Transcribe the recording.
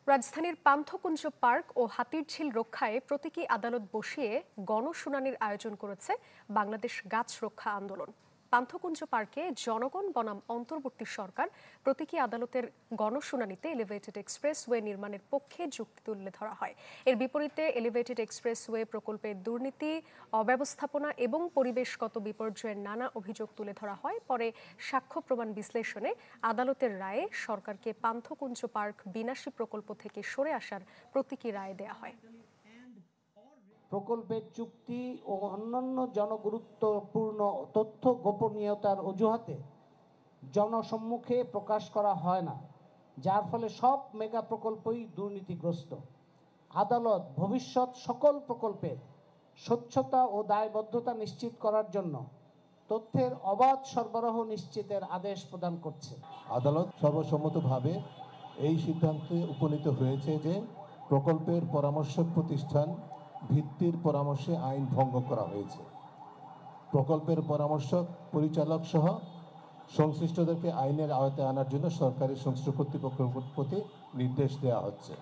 রাজধানীর পান্থকুঞ্জ পার্ক ও হাতিরঝিল রক্ষায় প্রতীকী আদালত বসিয়ে গণশুনানির আয়োজন করেছে বাংলাদেশ গাছ রক্ষা আন্দোলন। পান্থকুঞ্জ পার্কে জনগণ বনাম অন্তর্বর্তী সরকার প্রতীকী আদালতের গণশুনানিতে এলিভেটেড এক্সপ্রেসওয়ে নির্মাণের পক্ষে যুক্তি তুলে ধরা হয়। এর বিপরীতে এলিভেটেড এক্সপ্রেসওয়ে প্রকল্পের দুর্নীতি, অব্যবস্থাপনা এবং পরিবেশগত বিপর্যয়ের নানা অভিযোগ তুলে ধরা হয়। পরে সাক্ষ্য প্রমাণ বিশ্লেষণে আদালতের রায়ে সরকারকে পান্থকুঞ্জ পার্ক বিনাশী প্রকল্প থেকে সরে আসার প্রতীকী রায় দেয়া হয়। প্রকল্পের চুক্তি ও অন্যান্য জনগুরুত্বপূর্ণ তথ্য গোপনীয়তার অজুহাতে জনসম্মুখে প্রকাশ করা হয় না, যার ফলে সব মেগা প্রকল্পই দুর্নীতিগ্রস্ত। আদালত ভবিষ্যৎ সকল প্রকল্পের স্বচ্ছতা ও দায়বদ্ধতা নিশ্চিত করার জন্য তথ্যের অবাধ সরবরাহ নিশ্চিতের আদেশ প্রদান করছে। আদালত সর্বসম্মতভাবে এই সিদ্ধান্তে উপনীত হয়েছে যে প্রকল্পের পরামর্শক প্রতিষ্ঠান ভিত্তির পরামর্শে আইন ভঙ্গ করা হয়েছে। প্রকল্পের পরামর্শক পরিচালক সহ সংশ্লিষ্টদেরকে আইনের আওতায় আনার জন্য সরকারি সংশ্লিষ্ট কর্তৃপক্ষের প্রতি নির্দেশ দেওয়া হচ্ছে।